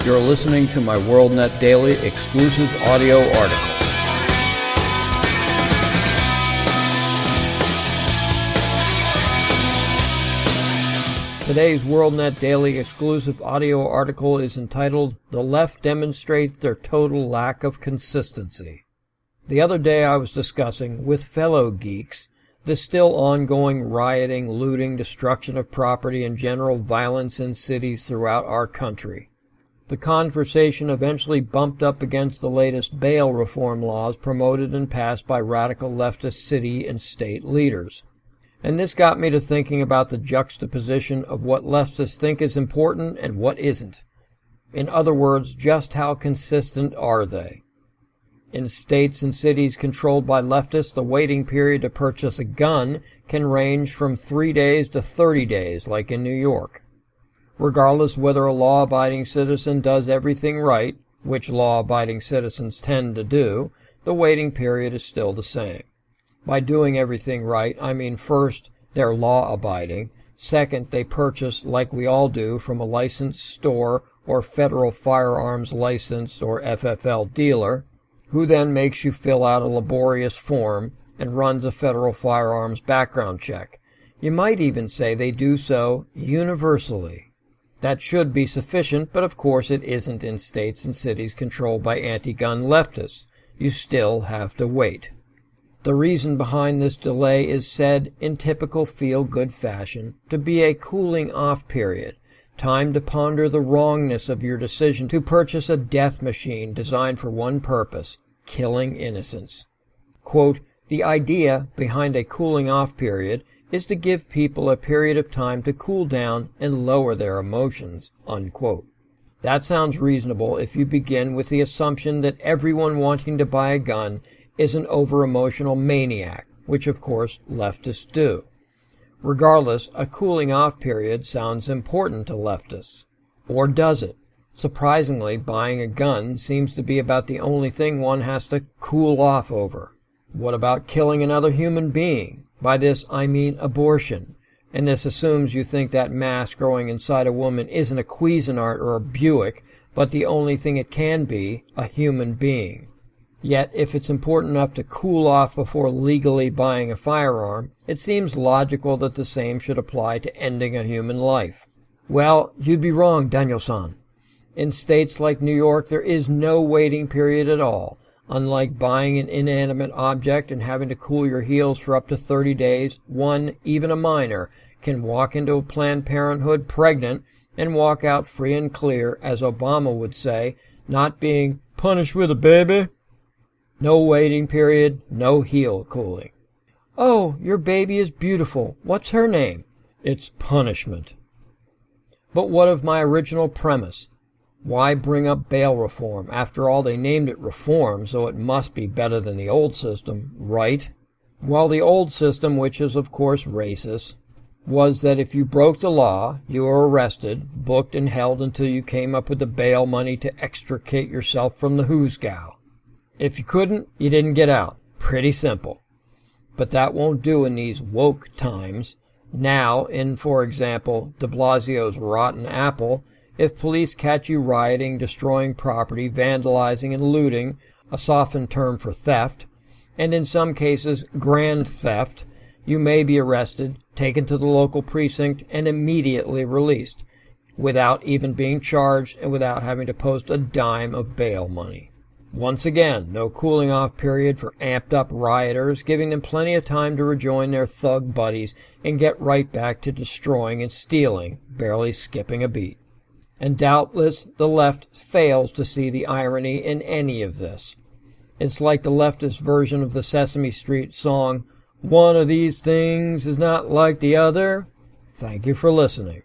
You're listening to my WorldNet Daily exclusive audio article. Today's WorldNet Daily exclusive audio article is entitled, "The Left Demonstrates Their Total Lack of Consistency." The other day I was discussing, with fellow geeks, the still ongoing rioting, looting, destruction of property, and general violence in cities throughout our country. The conversation eventually bumped up against the latest bail reform laws promoted and passed by radical leftist city and state leaders. And this got me to thinking about the juxtaposition of what leftists think is important and what isn't. In other words, just how consistent are they? In states and cities controlled by leftists, the waiting period to purchase a gun can range from 3 days to 30 days, like in New York. Regardless whether a law-abiding citizen does everything right, which law-abiding citizens tend to do, the waiting period is still the same. By doing everything right, I mean first, they're law-abiding, second, they purchase, like we all do, from a licensed store or federal firearms licensed or FFL dealer, who then makes you fill out a laborious form and runs a federal firearms background check. You might even say they do so universally. That should be sufficient, but of course it isn't in states and cities controlled by anti-gun leftists. You still have to wait. The reason behind this delay is said, in typical feel-good fashion, to be a cooling-off period, time to ponder the wrongness of your decision to purchase a death machine designed for one purpose, killing innocents. Quote, "The idea behind a cooling-off period is to give people a period of time to cool down and lower their emotions," unquote. That sounds reasonable if you begin with the assumption that everyone wanting to buy a gun is an over-emotional maniac, which of course leftists do. Regardless, a cooling-off period sounds important to leftists. Or does it? Surprisingly, buying a gun seems to be about the only thing one has to cool off over. What about killing another human being? By this, I mean abortion. And this assumes you think that mass growing inside a woman isn't a Cuisinart or a Buick, but the only thing it can be, a human being. Yet, if it's important enough to cool off before legally buying a firearm, it seems logical that the same should apply to ending a human life. Well, you'd be wrong, Daniel-san. In states like New York, there is no waiting period at all. Unlike buying an inanimate object and having to cool your heels for up to 30 days, one, even a minor, can walk into a Planned Parenthood pregnant and walk out free and clear, as Obama would say, not being punished with a baby. No waiting period, no heel cooling. "Oh, your baby is beautiful. What's her name?" It's punishment. But what of my original premise? Why bring up bail reform? After all, they named it reform, so it must be better than the old system, right? Well, the old system, which is of course racist, was that if you broke the law, you were arrested, booked, and held until you came up with the bail money to extricate yourself from the hoosgow. If you couldn't, you didn't get out. Pretty simple. But that won't do in these woke times. Now, in, for example, de Blasio's rotten apple, if police catch you rioting, destroying property, vandalizing, and looting, a softened term for theft, and in some cases grand theft, you may be arrested, taken to the local precinct, and immediately released, without even being charged and without having to post a dime of bail money. Once again, no cooling-off period for amped-up rioters, giving them plenty of time to rejoin their thug buddies and get right back to destroying and stealing, barely skipping a beat. And doubtless the left fails to see the irony in any of this. It's like the leftist version of the Sesame Street song, "One of these things is not like the other." Thank you for listening.